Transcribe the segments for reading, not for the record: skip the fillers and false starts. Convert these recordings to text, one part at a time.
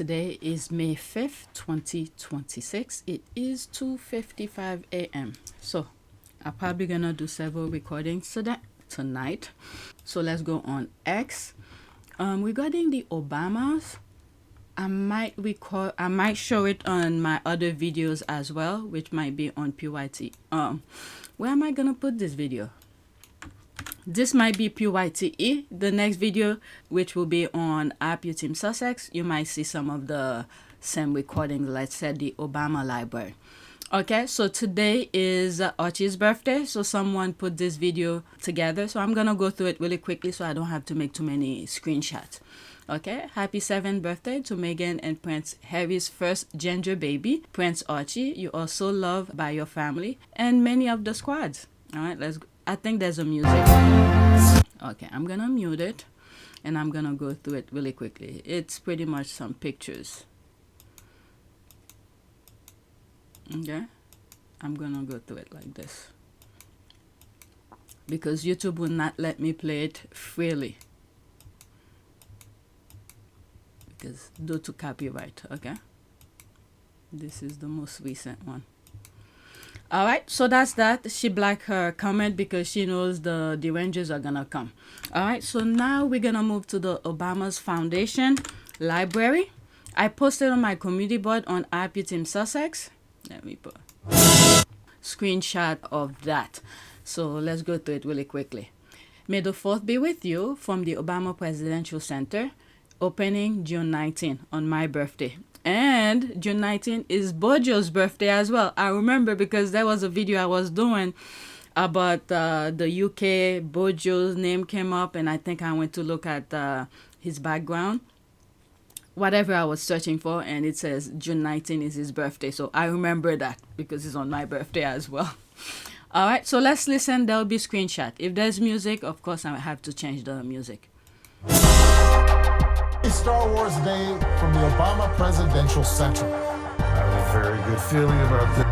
Today is May 5th, 2026. It is 2:55 a.m. So I'm probably gonna do several recordings tonight. So let's go on X. Regarding the Obamas, I might show it on my other videos as well, which might be on PYTE. Where am I gonna put this video? This might be PYTE. The next video, which will be on Archie Team Sussex, you might see some of the same recordings, let's say the Obama library. Okay, so today is Archie's birthday, so someone put this video together, so I'm gonna go through it really quickly so I don't have to make too many screenshots. Okay, happy 7th birthday to Meghan and Prince Harry's first ginger baby, Prince Archie. You are so loved by your family and many of the squads. All right, let's go. I think there's a music. Okay, I'm gonna mute it and I'm gonna go through it really quickly. It's pretty much some pictures. Okay, I'm gonna go through it like this because YouTube will not let me play it freely because due to copyright. Okay, this is the most recent one. All right, so that's that. She blacked her comment because she knows the Rangers are gonna come. All right, so now we're gonna move to the Obama's Foundation library. I posted on my community board on Archie Team Sussex. Let me put screenshot of that. So let's go through it really quickly. May the 4th be with you from the Obama Presidential Center, opening June 19 on my birthday. And June 19 is Bojo's birthday as well. I remember because there was a video I was doing about the UK. Bojo's name came up and I think I went to look at his background, whatever I was searching for, and it says June 19 is his birthday. So I remember that because it's on my birthday as well. All right, so let's listen. There'll be screenshot. If there's music, of course, I have to change the music. Star Wars Day from the Obama Presidential Center. I have a very good feeling about this.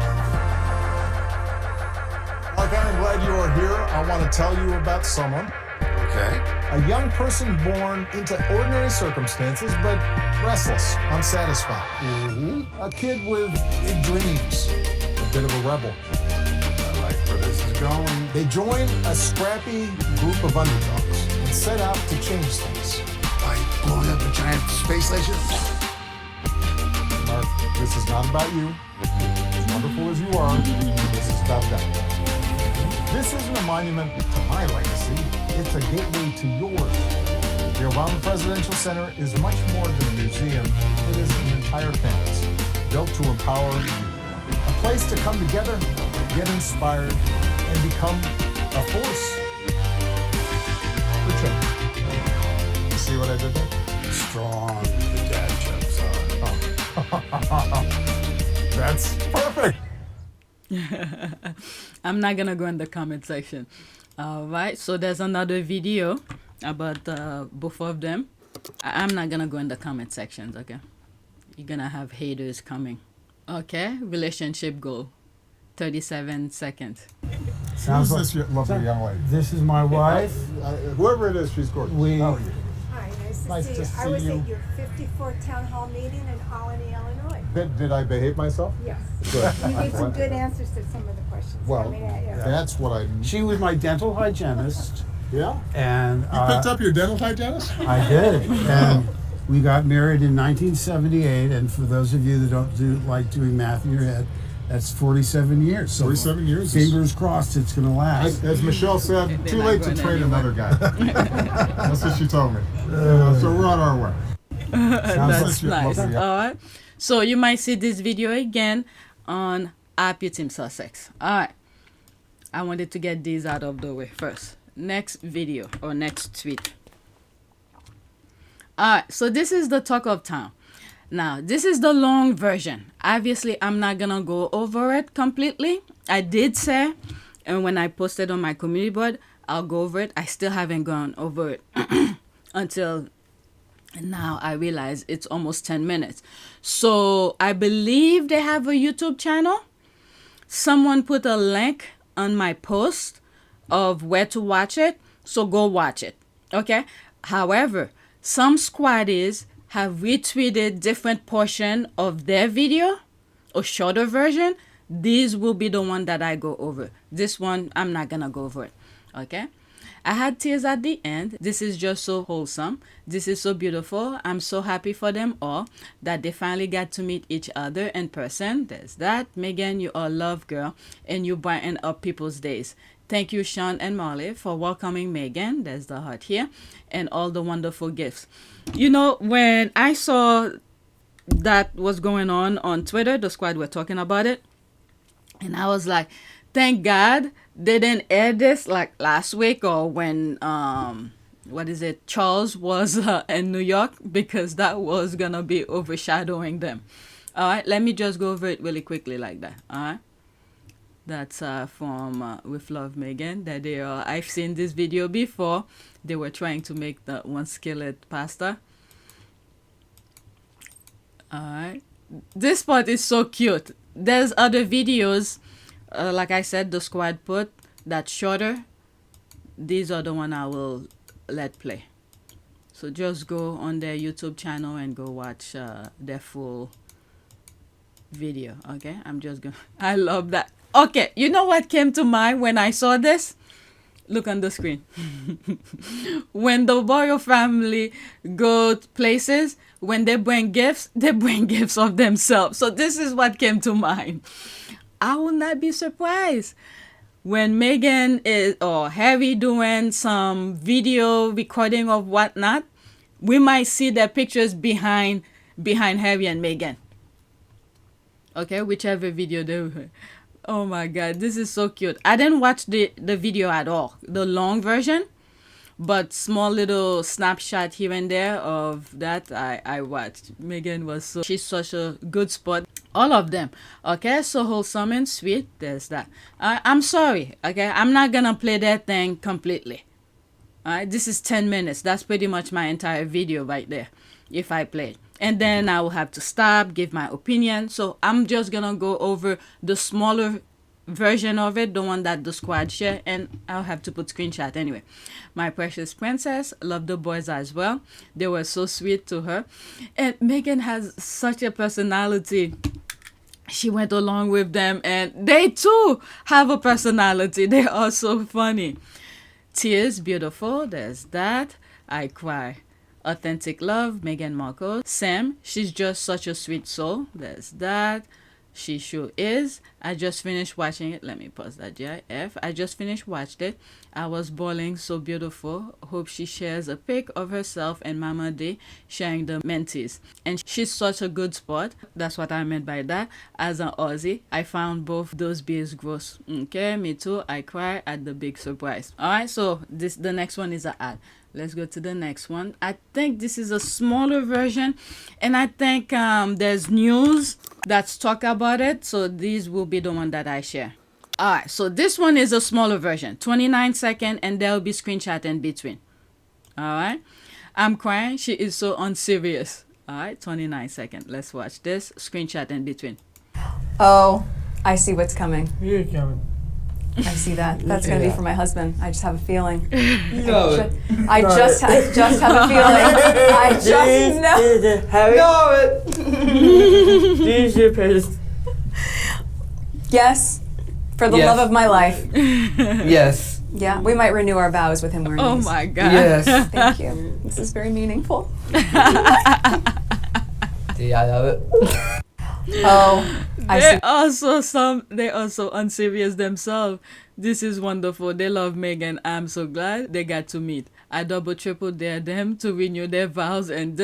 Mark, I'm glad you are here. I want to tell you about someone. Okay. A young person born into ordinary circumstances, but restless, unsatisfied. A kid with big dreams, a bit of a rebel. I like where this is going. They join a scrappy group of underdogs and set out to change things. By blowing up a giant space station? Mark, this is not about you. As wonderful as you are, this is about them. This isn't a monument to my legacy. It's a gateway to yours. The Obama Presidential Center is much more than a museum. It is an entire campus built to empower you. A place to come together, get inspired, and become a force for change. See what I did there? Strong the dad jokes are. That's perfect. I'm not gonna go in the comment section. All right, so there's another video about both of them. I'm not gonna go in the comment sections. Okay, you're gonna have haters coming. Okay, relationship goal, 37 seconds. Who's this lovely young lady? This is my wife. Whoever it is, she's gorgeous. We- Hi, nice Nice to to see you. I see was you. at your 54th town hall meeting in Albany, Illinois. Did I behave myself? Yes. Good. You gave some good answers to some of the questions Well, coming at you. that's what I. She was my dental hygienist, Yeah. and You picked up your dental hygienist? I did. And we got married in 1978. And for those of you that don't like doing math in your head, that's 47 years. So 47 years is- Fingers crossed, it's going to last. As Michelle said, They're too not late to going train anywhere. another guy. That's what she told me. So we're on our way. That's like nice. lovely. All right, so you might see this video again on Archie Team Sussex. All right, I wanted to get these out of the way first. Next video or next tweet. All right, so this is the talk of town. Now, this is the long version. Obviously, I'm not gonna go over it completely. I did say, and when I posted on my community board, I'll go over it. I still haven't gone over it until now. I realize it's almost 10 minutes. So I believe they have a YouTube channel. Someone put a link on my post of where to watch it. So go watch it. Okay. However, some squaddies have retweeted different portion of their video or shorter version, these will be the one that I go over. This one, I'm not gonna go over it. Okay? I had tears at the end. This is just so wholesome. This is so beautiful. I'm so happy for them all that they finally got to meet each other in person. There's that. Meghan, you are a love girl and you brighten up people's days. Thank you, Sean and Marley, for welcoming Meghan. There's the heart here. And all the wonderful gifts. You know, when I saw that was going on Twitter, the squad were talking about it. And I was like, thank God they didn't air this like last week or when Charles was in New York, because that was gonna be overshadowing them. All right, let me just go over it really quickly like that. All right, that's from With Love Meghan. That they are. I've seen this video before. They were trying to make the one skillet pasta. All right, this part is so cute. There's other videos. Like I said, the squad put that shorter. These are the one I will let play. So just go on their YouTube channel and go watch their full video. Okay, I'm just gonna. I love that. Okay, you know what came to mind when I saw this? Look on the screen. When the royal family go places, when they bring gifts of themselves. So this is what came to mind. I will not be surprised when Meghan is or Harry doing some video recording of whatnot. We might see their pictures behind Harry and Meghan. Okay, whichever video they were. Oh my God, this is so cute. I didn't watch the video at all, the long version, but small little snapshot here and there of that I watched. Meghan was she's such a good sport. All of them. Okay, so wholesome and sweet. There's that. I'm sorry. Okay, I'm not gonna play that thing completely. Alright, this is 10 minutes. That's pretty much my entire video right there if I play it. And then I will have to stop, give my opinion. So I'm just gonna go over the smaller version of it, the one that the squad share, and I'll have to put screenshot anyway. My precious princess, love the boys as well. They were so sweet to her. And Meghan has such a personality. She went along with them and they too have a personality. They are so funny. Tears, beautiful. There's that. I cry. Authentic love, Meghan Markle. Sam, she's just such a sweet soul. There's that. She sure is. I just finished watching it. Let me pause that GIF. I just finished watched it. I was bawling, so beautiful. Hope she shares a pic of herself and Mama D sharing the mentees. And she's such a good sport. That's what I meant by that. As an Aussie, I found both those beers gross. Okay, me too. I cry at the big surprise. Alright, so the next one is an ad. Let's go to the next one. I think this is a smaller version, and I think there's news that's talk about it. So these will be the one that I share. All right, so this one is a smaller version, 29 seconds, and there'll be screenshot in between. All right, I'm crying. She is so unserious. All right, 29 seconds. Let's watch this screenshot in between. Oh, I see what's coming. You're coming. I see that. That's going to be for my husband. I just have a feeling. No. I just have a feeling. I just know. Harry? No, it. These your pissed. Yes, for the Yes. love of my life. Yes. Yeah, we might renew our vows with him wearing Oh these. my God. Yes. Thank you. This is very meaningful. See, I love it. Oh, I see. They also unserious themselves. This is wonderful. They love Meghan. I'm so glad they got to meet. I double triple dare them to renew their vows, and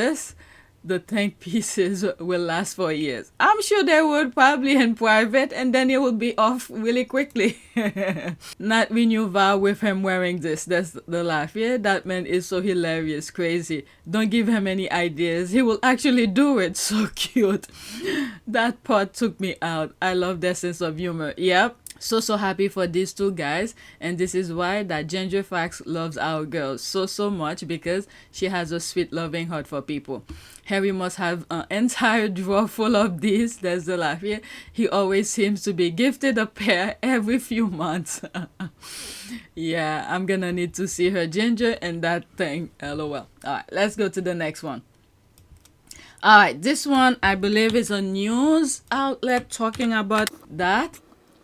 the thank pieces will last for years. I'm sure they would, probably in private, and then it will be off really quickly. Not renew vow with him wearing this. That's the laugh. Yeah, that man is so hilarious, crazy. Don't give him any ideas. He will actually do it. So cute. That part took me out. I love their sense of humor. Yep. So happy for these two guys, and this is why that Ginger Fax loves our girl so much, because she has a sweet loving heart for people. Harry must have an entire drawer full of these. There's the laugh here. He always seems to be gifted a pair every few months. Yeah, I'm gonna need to see her Ginger and that thing. LOL. Alright, let's go to the next one. All right, this one I believe is a news outlet talking about that.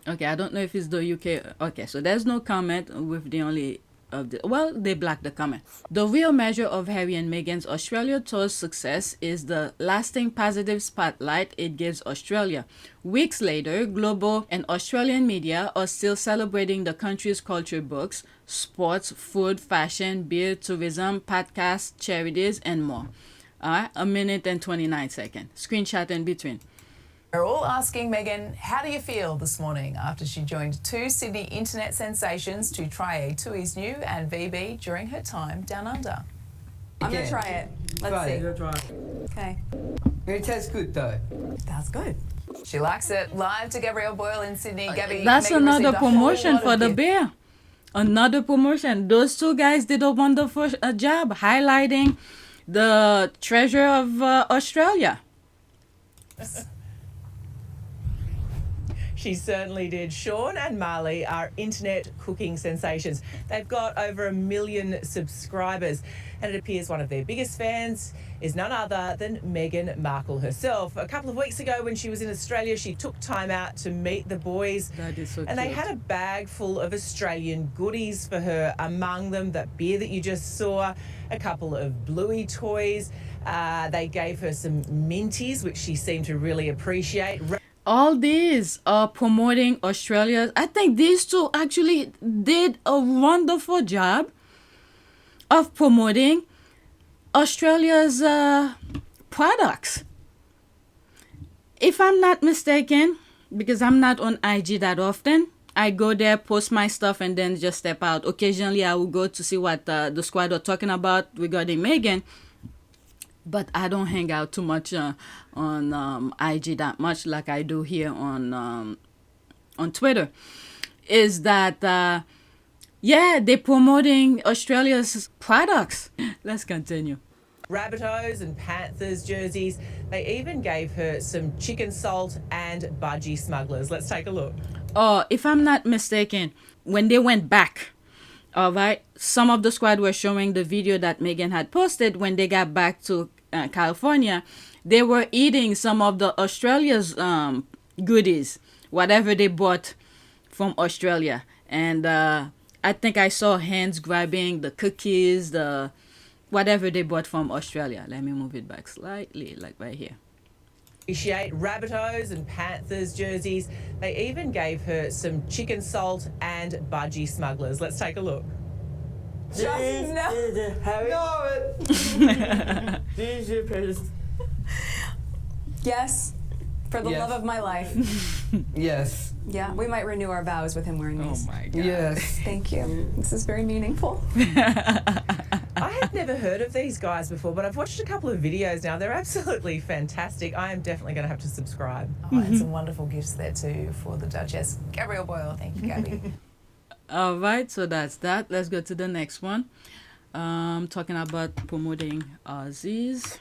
Okay, I don't know if it's the UK. Okay, so there's no comment with the only of the, well, they blacked the comment. The real measure of Harry and Meghan's Australia tour's success is the lasting positive spotlight it gives Australia. Weeks later, global and Australian media are still celebrating the country's culture, books, sports, food, fashion, beer, tourism, podcasts, charities, and more. All right, 1 minute and 29 seconds. Screenshot in between. We're all asking Meghan, how do you feel this morning after she joined two Sydney internet sensations to try a Tui's new and VB during her time down under? I'm going to try it. Let's see. Okay. It tastes good though. That's good. She likes it. Live to Gabrielle Boyle in Sydney. Gabby, That's Meghan another received a whole promotion lot for of the gifts. beer. Another promotion. Those two guys did a wonderful job highlighting the treasure of Australia. She certainly did. Sean and Marley are internet cooking sensations. They've got over 1 million subscribers, and it appears one of their biggest fans is none other than Meghan Markle herself. A couple of weeks ago when she was in Australia, she took time out to meet the boys, That is so and they cute. had a bag full of Australian goodies for her, among them that beer that you just saw, a couple of Bluey toys. They gave her some minties, which she seemed to really appreciate. All these are promoting Australia. I think these two actually did a wonderful job of promoting Australia's products. If I'm not mistaken, because I'm not on IG that often, I go there, post my stuff, and then just step out. Occasionally, I will go to see what the squad are talking about regarding Meghan. But I don't hang out too much on IG that much like I do here on Twitter. Is that, yeah, they're promoting Australia's products. Let's continue. Rabbitohs and Panthers jerseys. They even gave her some chicken salt and budgie smugglers. Let's take a look. Oh, if I'm not mistaken, when they went back, all right, some of the squad were showing the video that Meghan had posted when they got back to California. They were eating some of the Australia's goodies, whatever they bought from Australia. And I think I saw hands grabbing the cookies, the whatever they bought from Australia. Let me move it back slightly, like right here. Appreciate Rabbitohs and Panthers jerseys. They even gave her some chicken salt and budgie smugglers. Let's take a look. Harry. No. This is Paris. Yes. For the Yes. love of my life. Yes. Yeah, we might renew our vows with him wearing Oh these. my God. Yes. Thank you. This is very meaningful. I had never heard of these guys before, but I've watched a couple of videos now. They're absolutely fantastic. I am definitely going to have to subscribe. Oh, and some wonderful gifts there too for the Duchess. Gabrielle Boyle, thank you, Gabby. All right, so that's that. Let's go to the next one. Talking about promoting Aussies.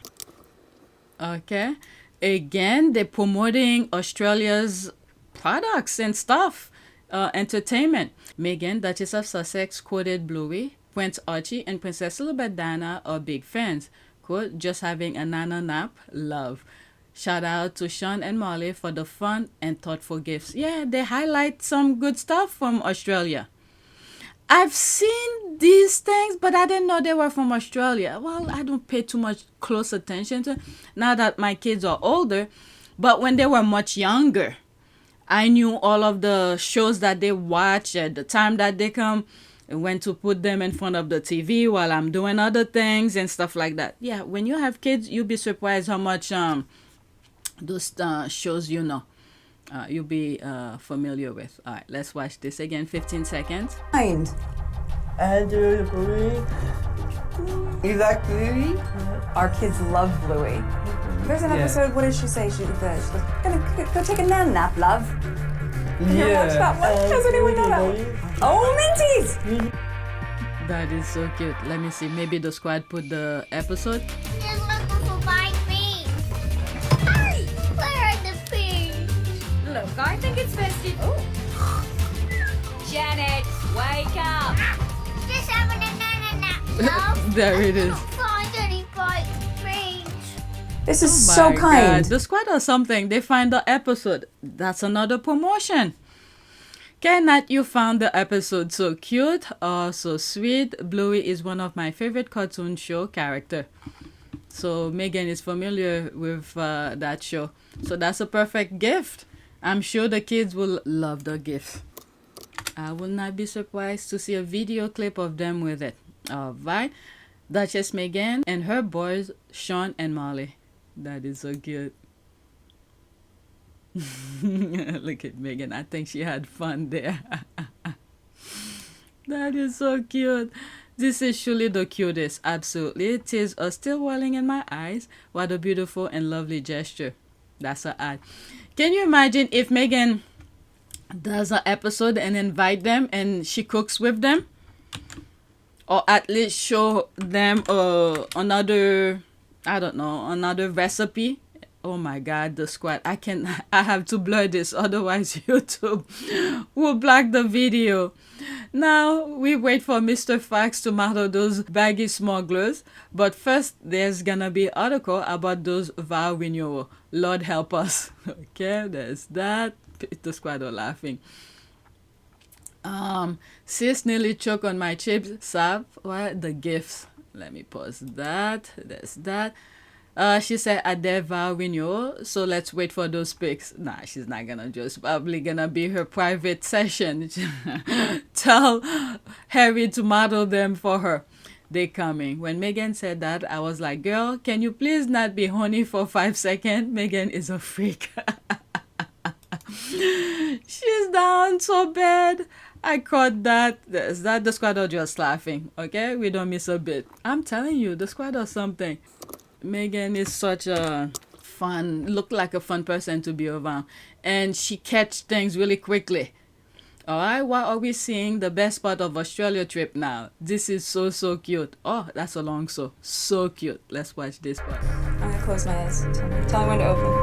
Okay. Again, they're promoting Australia's products and stuff. Entertainment. Meghan, Duchess of Sussex, quoted Bluey. Prince Archie and Princess Elizabeth Diana are big fans. Quote, just having a nana nap, love. Shout out to Sean and Marley for the fun and thoughtful gifts. Yeah, they highlight some good stuff from Australia. I've seen these things, but I didn't know they were from Australia. Well, I don't pay too much close attention to now that my kids are older. But when they were much younger, I knew all of the shows that they watch at the time that they come. And when to put them in front of the TV while I'm doing other things and stuff like that. Yeah, when you have kids, you'll be surprised how much those shows you know. You'll be familiar with. All right, let's watch this again. 15 seconds. Mind. Andrew Bluey. You like Bluey? Our kids love Bluey. There's an Yeah. episode, what did she say? She's gonna go take a nan nap, love. Did you watch that one? Does anyone know that one? Oh, Minties! That is so cute. Let me see. Maybe the squad put the episode. Just looking for my feet. Hey, where are the feet? Look, I think it's festive. Janet, wake up. Just having a nana nap, love. There it I is. couldn't find any bike feet. This is Oh so my kind. God. The squad or something. They find the episode. That's another promotion. Cannot you found the episode so cute or so sweet? Bluey is one of my favorite cartoon show character. So Meghan is familiar with that show. So that's a perfect gift. I'm sure the kids will love the gift. I will not be surprised to see a video clip of them with it. Alright. Duchess Meghan and her boys Sean and Marley. That is so cute. Look at Meghan. I think she had fun there. That is so cute. This is surely the cutest. Absolutely. Tears are still welling in my eyes. What a beautiful and lovely gesture. That's a ad. Can you imagine if Meghan does an episode and invite them and she cooks with them? Or at least show them another, I don't know, another recipe. Oh my God, the squad. I have to blur this, otherwise YouTube will block the video. Now we wait for Mr. Fax to model those baggy smugglers. But first, there's gonna be an article about those vow renewal. Lord help us. Okay, there's that. The squad are laughing. Sis nearly choked on my chips. Sab, what? The gifts. Let me pause that. There's that. She said at their vow renewal, so let's wait for those pics. Nah, she's not gonna just probably gonna be her private session. Tell Harry to model them for her. They coming. When Meghan said that, I was like, girl, can you please not be horny for 5 seconds? Meghan is a freak. She's down so bad. I caught that. That the squad are just laughing. Okay, we don't miss a bit. I'm telling you, the squad or something. Meghan is such a look like a fun person to be around, and she catch things really quickly. All right, what are we seeing? The best part of Australia trip now. This is so cute. Oh, that's a long so cute. Let's watch this part. I'm gonna close my eyes. Tell me when to open.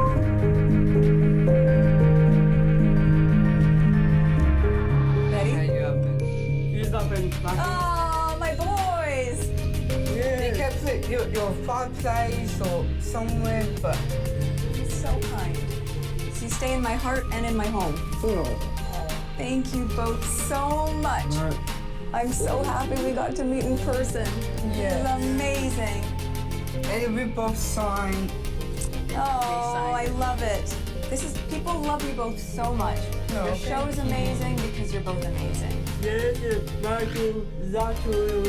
Oh, my boys! They kept it your fireplace or somewhere, but He's so kind. So you stay in my heart and in my home. Thank you both so much. I'm so happy we got to meet in person. Yeah. It's amazing. and we both signed. Oh, I love it. People love you both so much. No, Your show is amazing because you're both amazing. This is Martin, Zachary,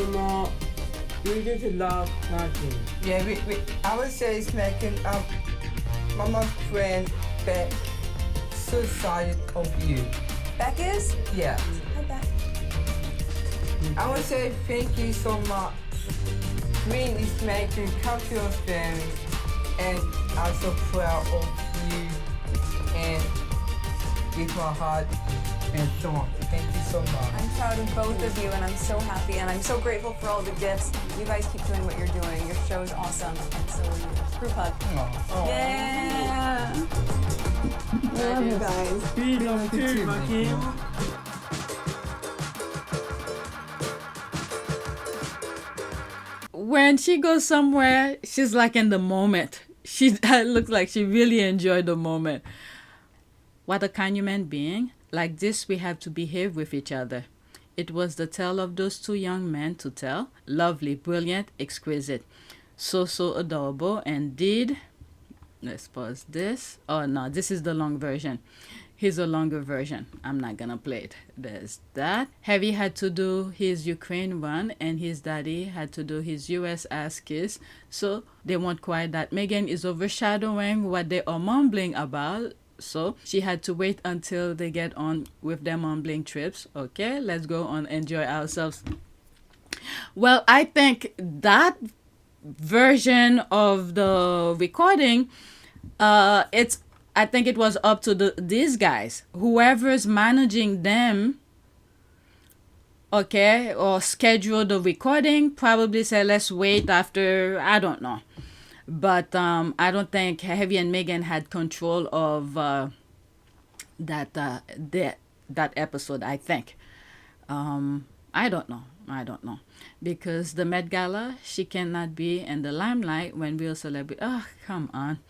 we just love Martin. Yeah, I would say it's making Mama's friend Beck so excited of you. Beck is? Yeah. Hi, Beck. I would say thank you so much. Green is making culture of them, and I'm so proud of you and with my heart and so on. Thank you so much. I'm proud of both of you, and I'm so happy, and I'm so grateful for all the gifts. You guys keep doing what you're doing. Your show is awesome, and so are you. Group hug. Oh. Yeah. I love you guys. We love you too, Martin. When she goes somewhere, she's like in the moment. She looks like she really enjoyed the moment. What a kind human being. Like this, we have to behave with each other. It was the tale of those two young men to tell. Lovely, brilliant, exquisite. So adorable. Indeed. Let's pause this. Oh, no, this is the long version. Here's a longer version. I'm not gonna play it. There's that. Harry had to do his Ukraine run, and his daddy had to do his US ass kiss. So they won't quite that. Meghan is overshadowing what they are mumbling about. So she had to wait until they get on with their mumbling trips. Okay, let's go on, enjoy ourselves. Well, I think that version of the recording, I think it was up to these guys, whoever's managing them, okay, or schedule the recording, probably say let's wait after, I don't know. But I don't think Harry and Meghan had control of that episode, I think. I don't know. I don't know. Because the Met Gala, she cannot be in the limelight when we're celebrity. Oh, come on.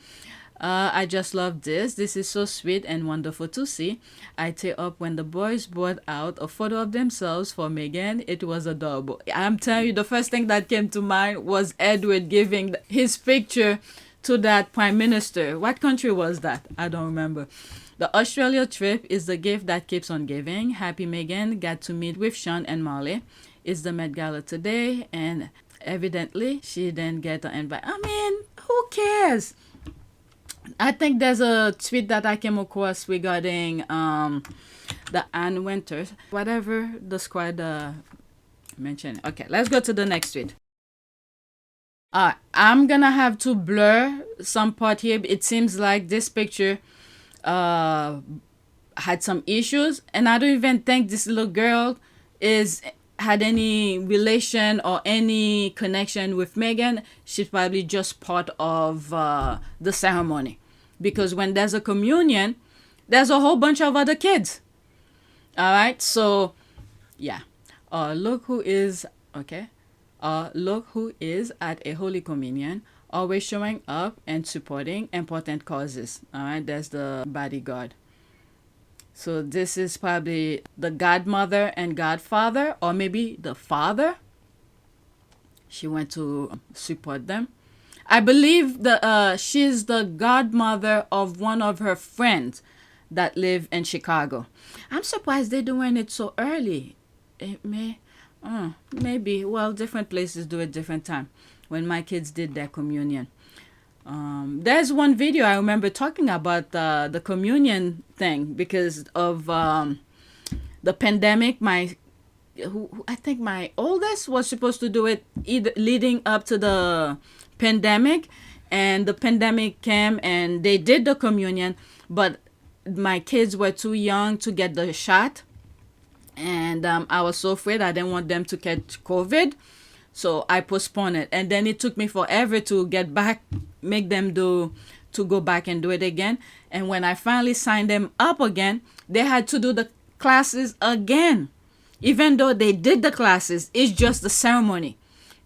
I just love this. This is so sweet and wonderful to see. I tear up when the boys brought out a photo of themselves for Meghan. It was adorable. I'm telling you, the first thing that came to mind was Edward giving his picture to that prime minister. What country was that? I don't remember. The Australia trip is the gift that keeps on giving. Happy Meghan got to meet with Sean and Marley. It's the Met Gala today, and evidently she didn't get an invite. I mean, who cares? I think there's a tweet that I came across regarding the Anne Winters, whatever the squad mentioned. Okay, let's go to the next tweet. I'm gonna have to blur some part here. It seems like this picture had some issues, and I don't even think this little girl had any relation or any connection with Meghan. She's probably just part of the ceremony, because when there's a communion, there's a whole bunch of other kids. All right, so yeah. Look who is at a Holy Communion, always showing up and supporting important causes. All right, there's the bodyguard. So this is probably the godmother and godfather, or maybe the father. She went to support them. I believe she's the godmother of one of her friends that live in Chicago. I'm surprised they're doing it so early. It maybe. Well, different places do it different time. When my kids did their communion. There's one video I remember talking about the communion thing because of the pandemic. I think my oldest was supposed to do it either leading up to the pandemic, and the pandemic came and they did the communion, but my kids were too young to get the shot, and I was so afraid I didn't want them to catch COVID. So I postponed it, and then it took me forever to make them to go back and do it again. And when I finally signed them up again, they had to do the classes again. Even though they did the classes, it's just the ceremony.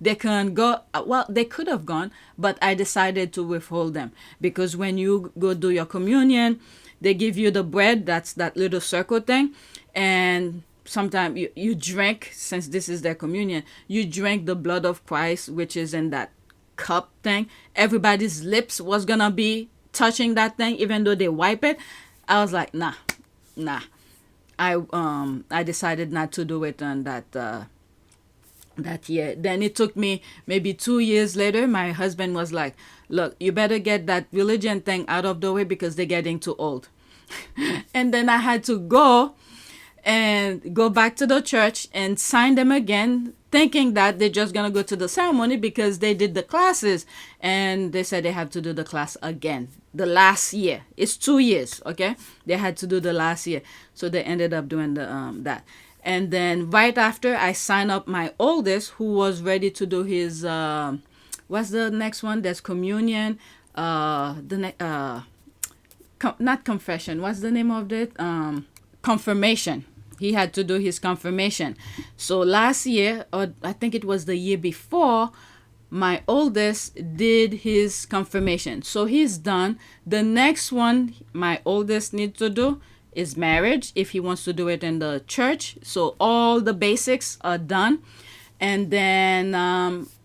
They couldn't go. Well, they could have gone, but I decided to withhold them, because when you go do your communion, they give you the bread. That's that little circle thing, and sometimes you drink, since this is their communion, you drink the blood of Christ, which is in that cup thing. Everybody's lips was gonna be touching that thing, even though they wipe it. I was like, nah. I decided not to do it on that year. Then it took me maybe 2 years later. My husband was like, look, you better get that religion thing out of the way because they're getting too old. And then I had to go back to the church and sign them again, thinking that they're just gonna go to the ceremony because they did the classes, and they said they have to do the class again the last year. It's 2 years, okay? They had to do the last year, so they ended up doing that. And then right after, I signed up my oldest, who was ready to do his what's the next one? There's communion, not confession. What's the name of it? Confirmation. He had to do his confirmation. So last year, or I think it was the year before, my oldest did his confirmation. So he's done. The next one my oldest needs to do is marriage, if he wants to do it in the church. So all the basics are done. And then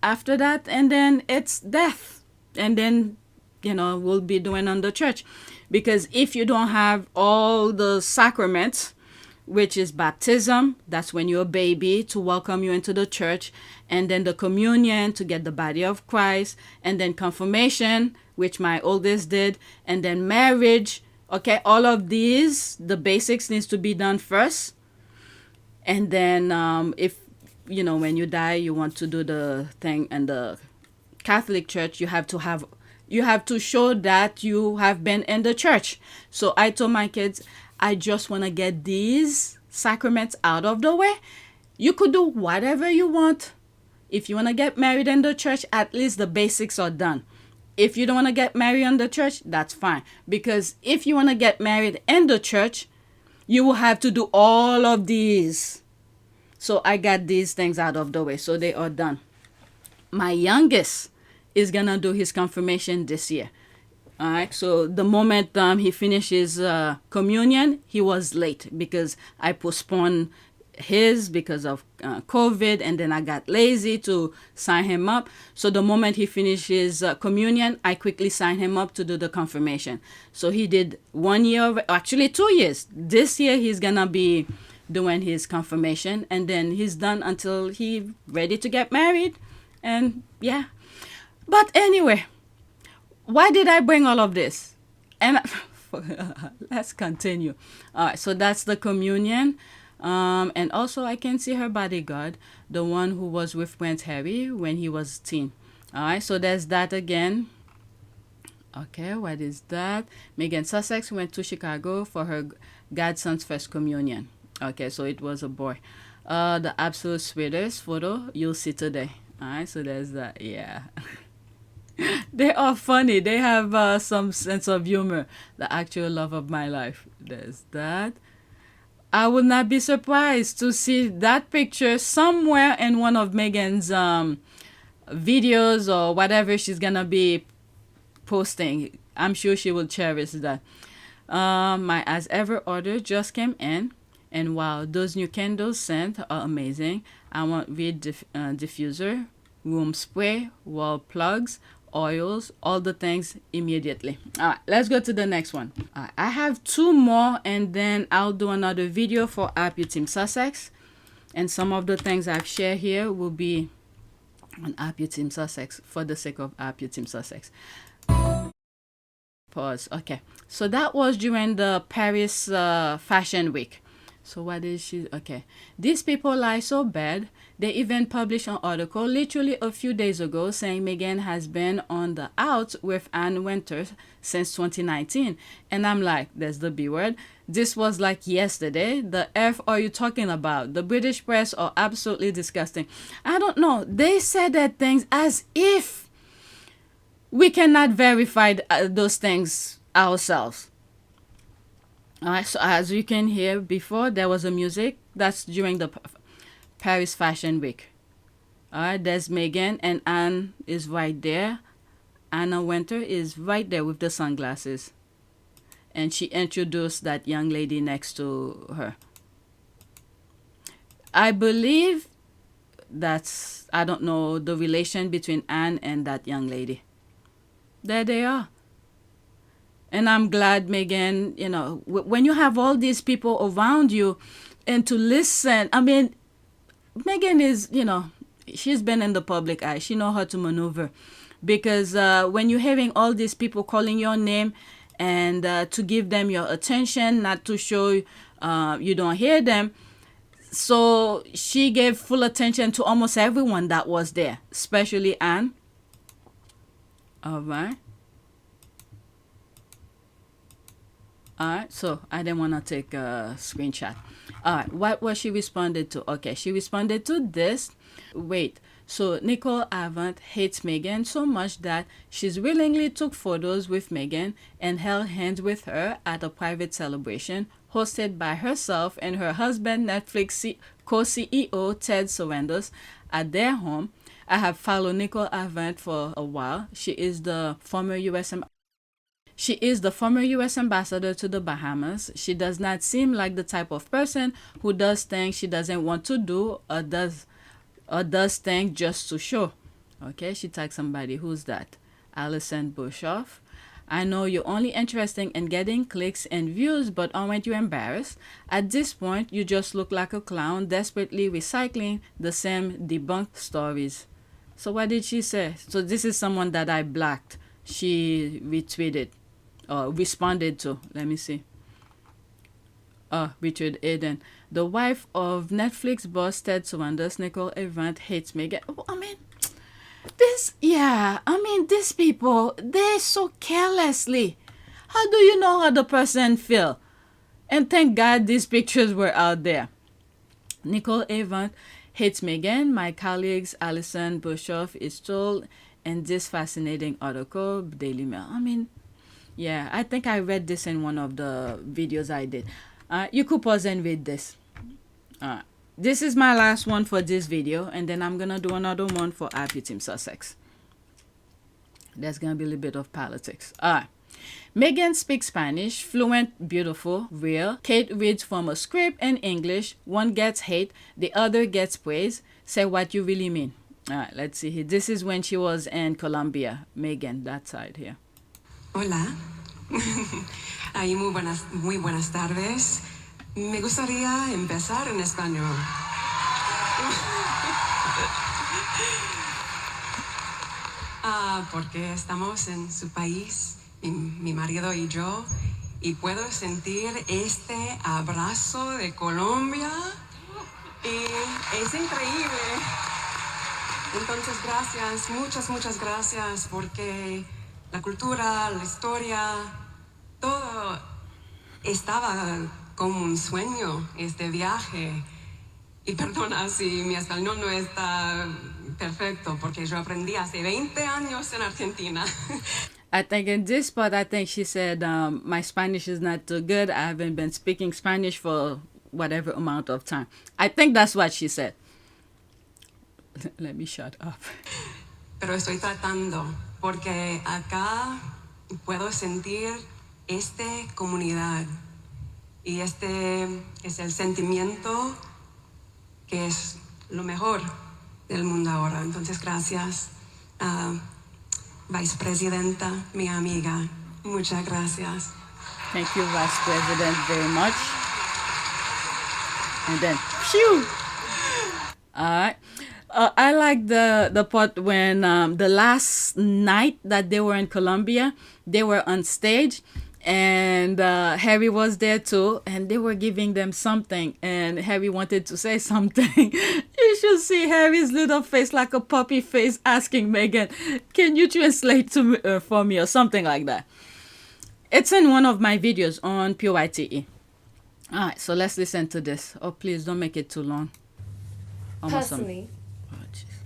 after that, and then it's death. And then, we'll be doing on the church. Because if you don't have all the sacraments, which is baptism, that's when you're a baby, to welcome you into the church, and then the communion to get the body of Christ, and then confirmation, which my oldest did, and then marriage. Okay, all of these, the basics needs to be done first. And then if, when you die, you want to do the thing in the Catholic Church, you have to show that you have been in the church. So I told my kids, I just want to get these sacraments out of the way. You could do whatever you want. If you want to get married in the church, at least the basics are done. If you don't want to get married in the church, that's fine. Because if you want to get married in the church, you will have to do all of these. So I got these things out of the way, so they are done. My youngest is gonna do his confirmation this year. All right, so the moment he finishes communion, he was late because I postponed his because of COVID, and then I got lazy to sign him up. So the moment he finishes communion, I quickly signed him up to do the confirmation. So he did 1 year, actually 2 years. This year he's gonna be doing his confirmation, and then he's done until he ready to get married. And yeah, but anyway, why did I bring all of this? And let's continue. All right, so that's the communion. And also I can see her bodyguard, the one who was with Prince Harry when he was teen. All right, so there's that again. Okay, what is that? Meghan Sussex went to Chicago for her godson's first communion. Okay, so it was a boy. The absolute sweetest photo you'll see today. All right, so there's that. Yeah. They are funny. They have some sense of humor. The actual love of my life. There's that. I would not be surprised to see that picture somewhere in one of Meghan's videos or whatever she's gonna be posting. I'm sure she will cherish that. My as ever order just came in, and wow, those new candles scent are amazing. I want weed diffuser, room spray, wall plugs, oils, all the things immediately. All right, let's go to the next one. I have 2 more, and then I'll do another video for Happy Team Sussex, and some of the things I've shared here will be on Happy Team Sussex for the sake of Happy Team Sussex. Pause. Okay, so that was during the Paris Fashion Week. So what is she? Okay, these people lie so bad. They even published an article literally a few days ago saying Meghan has been on the outs with Anne Winters since 2019. And I'm like, there's the B word. This was like yesterday. The F are you talking about? The British press are absolutely disgusting. I don't know. They said that things as if we cannot verify those things ourselves. All right, so as you can hear before, there was a music. That's during the Paris Fashion Week. All right, there's Meghan, and Anne is right there. Anna Winter is right there with the sunglasses. And she introduced that young lady next to her. I believe that's, I don't know, the relation between Anne and that young lady. There they are. And I'm glad, Meghan, you know, when you have all these people around you and to listen, I mean, Meghan is, you know, she's been in the public eye. She knows how to maneuver. Because when you're having all these people calling your name and to give them your attention, not to show you don't hear them. So she gave full attention to almost everyone that was there, especially Anne. All right. All right, so I didn't want to take a screenshot. All right, what was she responded to? Okay, she responded to this. Wait, so Nicole Avant hates Meghan so much that she's willingly took photos with Meghan and held hands with her at a private celebration hosted by herself and her husband, Netflix co-CEO Ted Sarandos, at their home. I have followed Nicole Avant for a while. She is the former U.S. ambassador to the Bahamas. She does not seem like the type of person who does things she doesn't want to do or does things just to show. Okay, she tagged somebody. Who's that? Alison Bushoff. I know you're only interested in getting clicks and views, but aren't you embarrassed? At this point, you just look like a clown desperately recycling the same debunked stories. So what did she say? So this is someone that I blocked. She retweeted. Responded to. Let me see. Richard Aden. The wife of Netflix boss Ted Sarandos, Nicole Avant, hates Meghan. I mean, these people, they're so carelessly. How do you know how the person feel? And thank God these pictures were out there. Nicole Avant hates Meghan. My colleagues Alison Bushoff is told in this fascinating article, Daily Mail. I mean, yeah, I think I read this in one of the videos I did. You could pause and read this. this is my last one for this video, and then I'm gonna do another one for Happy Team Sussex. There's gonna be a little bit of politics. Alright. Meghan speaks Spanish, fluent, beautiful, real. Kate reads from a script in English. One gets hate, the other gets praise. Say what you really mean. Alright, let's see here. This is when she was in Colombia. Meghan, that side here. Hola. Ahí muy buenas tardes. Me gustaría empezar en español. Porque estamos en su país, mi marido y yo, y puedo sentir este abrazo de Colombia y es increíble. Entonces, gracias, muchas gracias, porque la cultura, la historia, todo estaba como un sueño, este viaje. Y perdona si mi español no está perfecto, porque yo aprendí hace 20 años en Argentina. I think in this part, I think she said, my Spanish is not too good. I haven't been speaking Spanish for whatever amount of time. I think that's what she said. Let me shut up. Pero estoy tratando, porque acá puedo sentir esta comunidad. Y este es el sentimiento que es lo mejor del mundo ahora. Entonces, gracias, Vicepresidenta, mi amiga. Muchas gracias. Thank you, Vice President, very much. And then, phew! Alright. I like the part when the last night that they were in Colombia, they were on stage. And Harry was there too, and they were giving them something, and Harry wanted to say something. You should see Harry's little face, like a puppy face, asking Meghan, can you translate to me, for me, or something like that. It's in one of my videos on PYTE. Alright, so let's listen to this. Oh, please don't make it too long. Personally,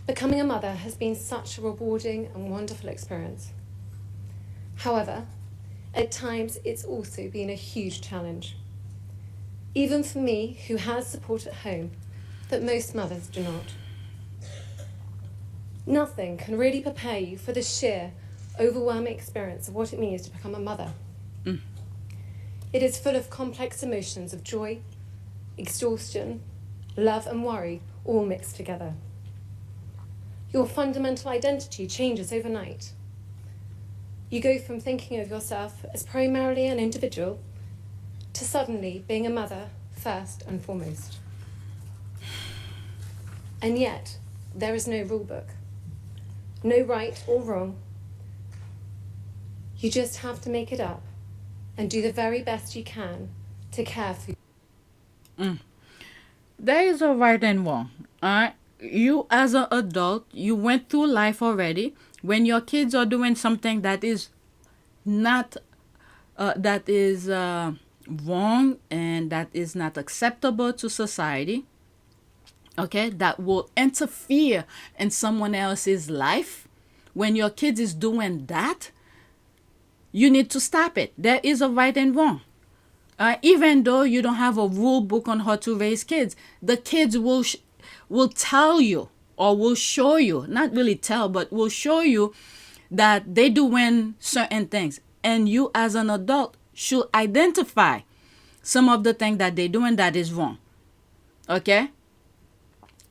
becoming a mother has been such a rewarding and wonderful experience. However, at times, it's also been a huge challenge. Even for me, who has support at home, that most mothers do not. Nothing can really prepare you for the sheer, overwhelming experience of what it means to become a mother. It is full of complex emotions of joy, exhaustion, love and worry, all mixed together. Your fundamental identity changes overnight. You go from thinking of yourself as primarily an individual to suddenly being a mother first and foremost. And yet, there is no rule book, no right or wrong. You just have to make it up and do the very best you can to care for you. There is a right and wrong. Alright? You as an adult, you went through life already. When your kids are doing something that is not, wrong and that is not acceptable to society, okay, that will interfere in someone else's life, when your kid is doing that, you need to stop it. There is a right and wrong. Even though you don't have a rule book on how to raise kids, the kids will tell you, or will show you, not really tell, but will show you that they doing certain things. And you as an adult should identify some of the things that they're doing that is wrong. Okay?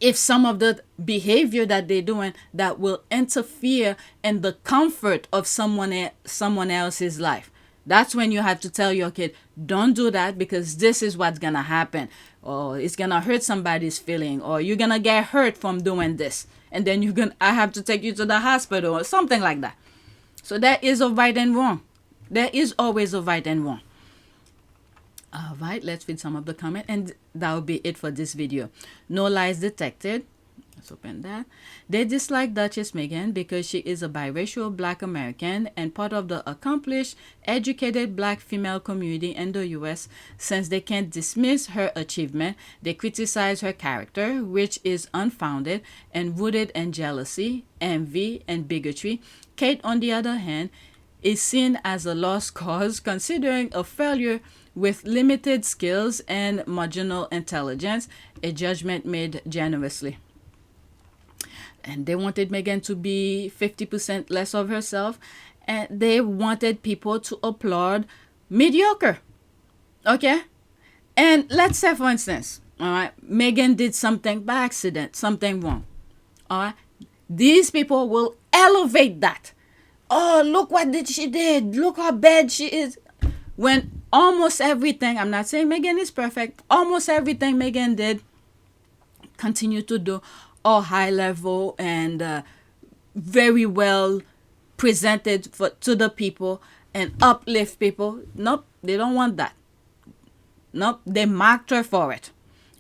If some of the behavior that they're doing that will interfere in the comfort of someone else's life, that's when you have to tell your kid, don't do that, because this is what's gonna happen, or it's gonna hurt somebody's feeling, or you're gonna get hurt from doing this, and then I have to take you to the hospital, or something like that. So there is a right and wrong. There is always a right and wrong. All right, let's read some of the comments, and that will be it for this video. No lies detected. Let's open that. They dislike Duchess Meghan because she is a biracial Black American and part of the accomplished, educated Black female community in the U.S. Since they can't dismiss her achievement, they criticize her character, which is unfounded and rooted in jealousy, envy, and bigotry. Kate, on the other hand, is seen as a lost cause, considering a failure with limited skills and marginal intelligence, a judgment made generously. And they wanted Meghan to be 50% less of herself, and they wanted people to applaud mediocre. Okay? And let's say, for instance, all right, Meghan did something by accident, something wrong. All right? These people will elevate that. Oh, look what she did. Look how bad she is. When almost everything, I'm not saying Meghan is perfect, almost everything Meghan did, continue to do, all high level and very well presented to the people and uplift people. Nope, they don't want that. Nope, they mocked her for it.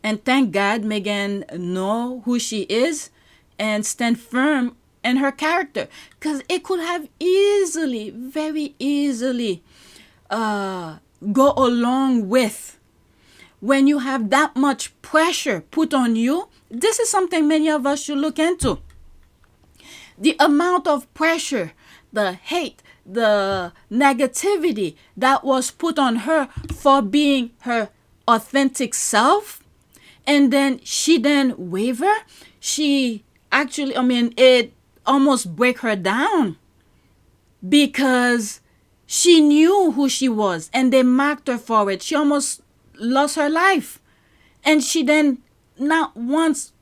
And thank God Meghan know who she is and stand firm in her character, because it could have easily, very easily go along with when you have that much pressure put on you. This is something many of us should look into. The amount of pressure, the hate, the negativity that was put on her for being her authentic self, and then she then waver. She actually, it almost break her down because she knew who she was and they mocked her for it. She almost lost her life. And she then not once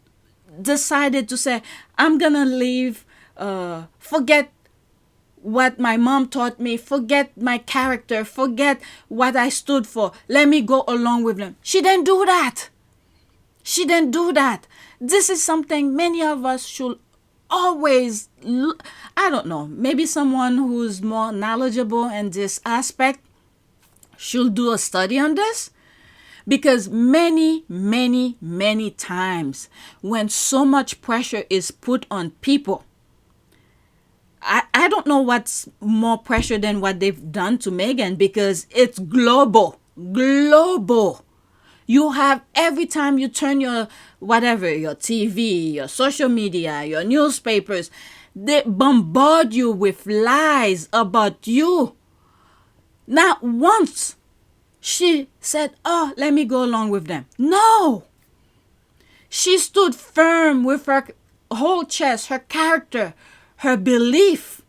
decided to say, I'm gonna leave, forget what my mom taught me, forget my character, forget what I stood for, let me go along with them. She didn't do that. She didn't do that. This is something many of us should always, I don't know, maybe someone who's more knowledgeable in this aspect should do a study on this. Because many, many, many times when so much pressure is put on people, I don't know what's more pressure than what they've done to Meghan, because it's global. Global. You have, every time you turn your whatever, your TV, your social media, your newspapers, they bombard you with lies about you. Not once she said, oh, let me go along with them. No. She stood firm with her whole chest, her character, her belief,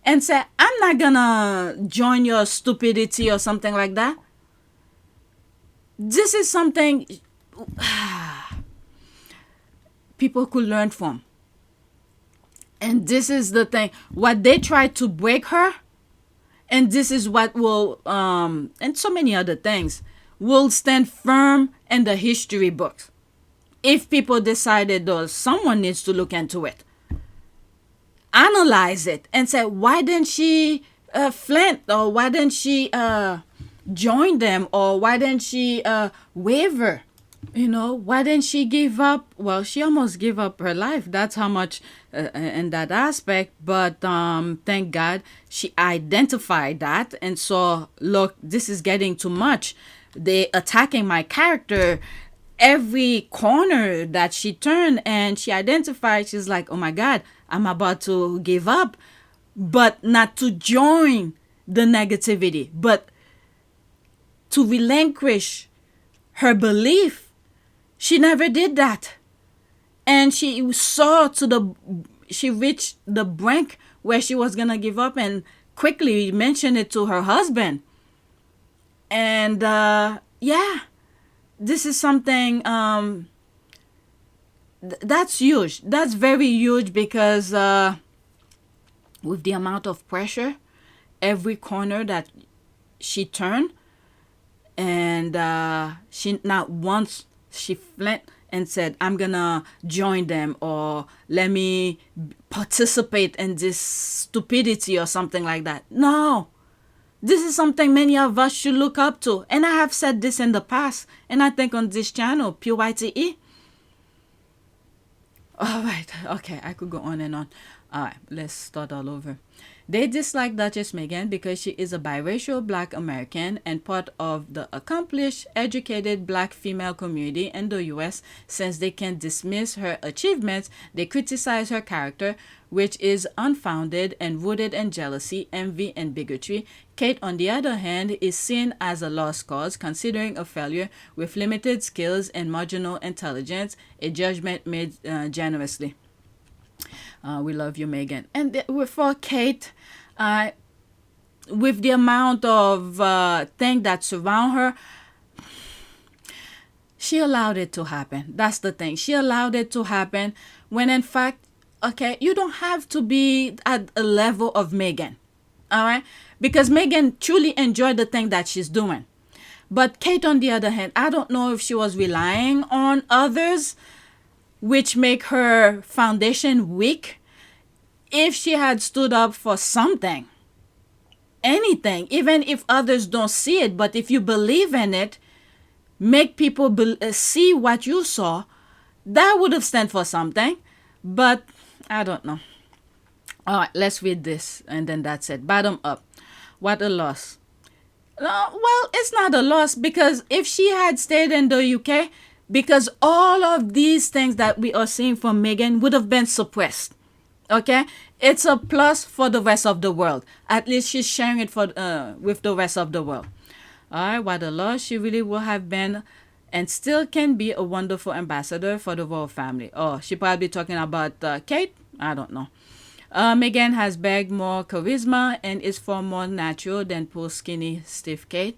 and said, I'm not gonna join your stupidity or something like that. This is something people could learn from. And this is the thing. What they tried to break her, and this is what will, and so many other things, will stand firm in the history books. If people decided, though, someone needs to look into it, analyze it, and say, why didn't she flint, or why didn't she join them, or why didn't she waver? You know, why didn't she give up? Well, she almost gave up her life. That's how much in that aspect. But thank God she identified that and saw, look, this is getting too much. They attacking my character every corner that she turned, and she identified. She's like, oh my God, I'm about to give up. But not to join the negativity, but to relinquish her belief. She never did that. And she reached the brink where she was going to give up, and quickly mentioned it to her husband. And yeah, this is something that's huge. That's very huge, because with the amount of pressure, every corner that she turned, and she not once she flint and said, I'm gonna join them, or let me participate in this stupidity or something like that. No. This is something many of us should look up to. And I have said this in the past, and I think on this channel, PYTE. All right. Okay, I could go on and on. All right, let's start all over. They dislike Duchess Meghan because she is a biracial black American and part of the accomplished, educated black female community in the US. Since they can dismiss her achievements, they criticize her character, which is unfounded and rooted in jealousy, envy, and bigotry. Kate, on the other hand, is seen as a lost cause, considering a failure with limited skills and marginal intelligence, a judgment made generously. We love you, Meghan. And for Kate, with the amount of things that surround her, she allowed it to happen. That's the thing. She allowed it to happen when, in fact, okay, you don't have to be at a level of Meghan, all right? Because Meghan truly enjoyed the thing that she's doing. But Kate, on the other hand, I don't know if she was relying on others, which make her foundation weak. If she had stood up for something, anything, even if others don't see it, but if you believe in it, make people see what you saw, that would have stand for something. But I don't know. All right, let's read this, and then that's it. Bottom up. What a loss. Well, it's not a loss, because if she had stayed in the UK, because all of these things that we are seeing from Meghan would have been suppressed. Okay, it's a plus for the rest of the world. At least she's sharing it for with the rest of the world. All right, what a loss. She really will have been and still can be a wonderful ambassador for the royal family. Oh, she probably talking about Kate? I don't know. Meghan has bagged more charisma and is far more natural than poor skinny stiff Kate.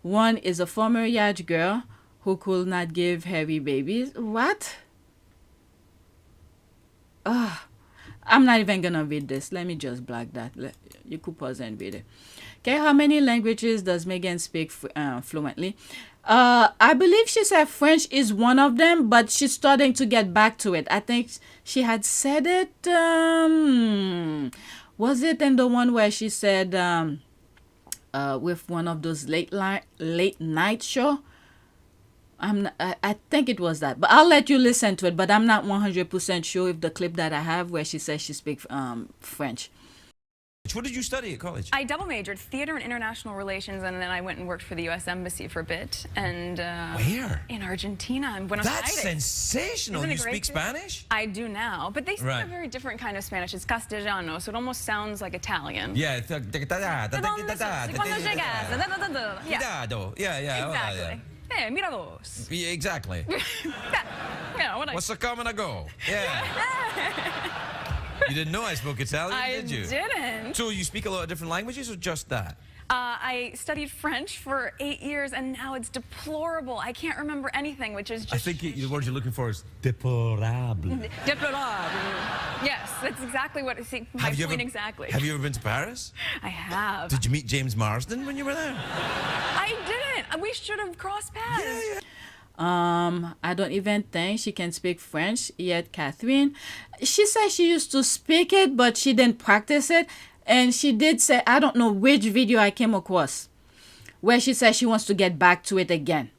One is a former yacht girl who could not give Harry babies. What? I'm not even gonna read this. Let me just block that. You could pause and read it. Okay, how many languages does Meghan speak fluently? I believe she said French is one of them, but she's starting to get back to it. I think she had said it. Was it in the one where she said with one of those late night show? I think it was that, but I'll let you listen to it. But I'm not 100% sure if the clip that I have where she says she speaks French. What did you study at college? I double majored theater and international relations, and then I went and worked for the U.S. Embassy for a bit. And where? In Argentina, in Buenos Aires. That's sensational. You speak Spanish? I do now, but they speak a very different kind of Spanish. It's castellano, so it almost sounds like Italian. Yeah. Exactly. Hey, mira dos. Yeah, exactly. What's a come and a go? Yeah. You didn't know I spoke Italian, did you? I didn't. So you speak a lot of different languages or just that? I studied French for 8 years, and now it's deplorable. I can't remember anything, which is just... I think the word you're looking for is déplorable. Déplorable. Yes, that's exactly what it's my point exactly. Have you ever been to Paris? I have. Did you meet James Marsden when you were there? I didn't. We should have crossed paths. Yeah. I don't even think she can speak French yet. Catherine, she said she used to speak it, but she didn't practice it. And she did say, I don't know which video I came across, where she said she wants to get back to it again.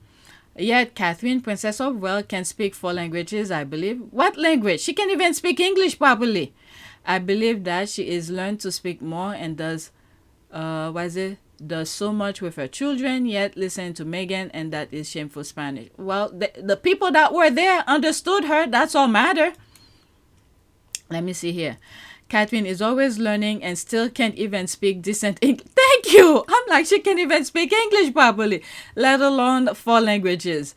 Yet Catherine, Princess of Wales, can speak 4 languages, I believe. What language? She can't even speak English properly. I believe that she is learned to speak more and does so much with her children, yet listening to Meghan, and that is shameful Spanish. Well, the people that were there understood her. That's all matter. Let me see here. Catherine is always learning and still can't even speak decent English. Thank you. I'm like, she can't even speak English properly, let alone 4 languages.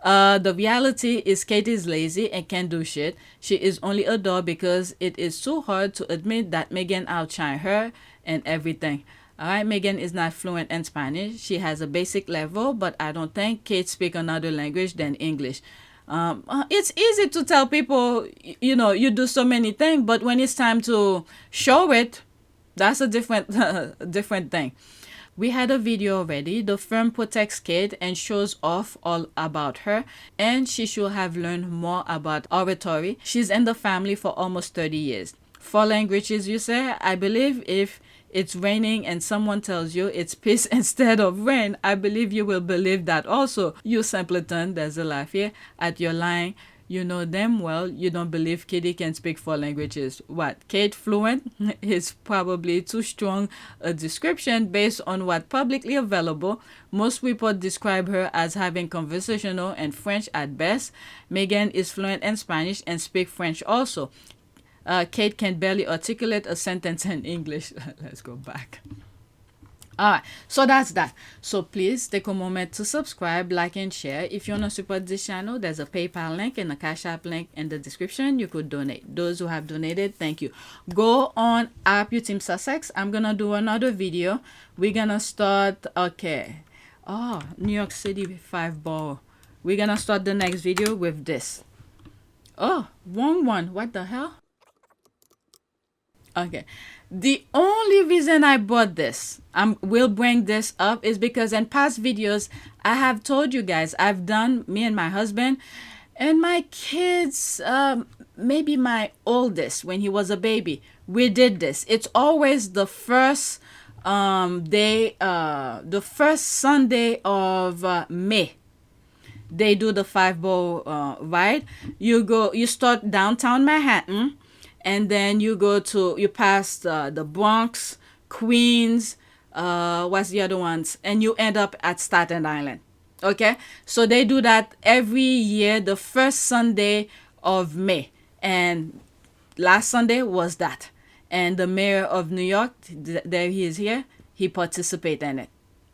The reality is Kate is lazy and can't do shit. She is only a doll because it is too hard to admit that Meghan outshined her and everything. All right, Meghan is not fluent in Spanish. She has a basic level, but I don't think Kate speaks another language than English. It's easy to tell people, you do so many things, but when it's time to show it, that's a different thing. We had a video already. The firm protects Kate and shows off all about her, and she should have learned more about oratory. She's in the family for almost 30 years. 4 languages, you say? I believe if it's raining and someone tells you it's peace instead of rain, I believe you will believe that also. You simpleton, there's a laugh here, at your lying. You know damn well you don't believe Kitty can speak 4 languages. What? Kate fluent is probably too strong a description based on what publicly available. Most reports describe her as having conversational and French at best. Meghan is fluent in Spanish and speaks French also. Kate can barely articulate a sentence in English. Let's go back. Alright, so that's that. So please take a moment to subscribe, like, and share. If you want to support this channel, there's a PayPal link and a Cash App link in the description. You could donate. Those who have donated, thank you. Go on App You Team Sussex. I'm gonna do another video. We're gonna start. Okay. Oh, New York City 5 borough. We're gonna start the next video with this. Oh, wrong one. What the hell? Okay. The only reason I bought this, will bring this up, is because in past videos I have told you guys I've done, me and my husband and my kids, maybe my oldest when he was a baby, we did this. It's always the first day, the first Sunday of May. They do the 5 borough ride. You start downtown Manhattan. And then you pass the Bronx, Queens, what's the other ones? And you end up at Staten Island. Okay? So they do that every year, the first Sunday of May. And last Sunday was that. And the mayor of New York, there he is here, he participated in it.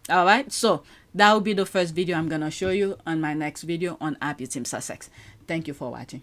All right? So that will be the first video I'm going to show you on my next video on App You Team Sussex. Thank you for watching.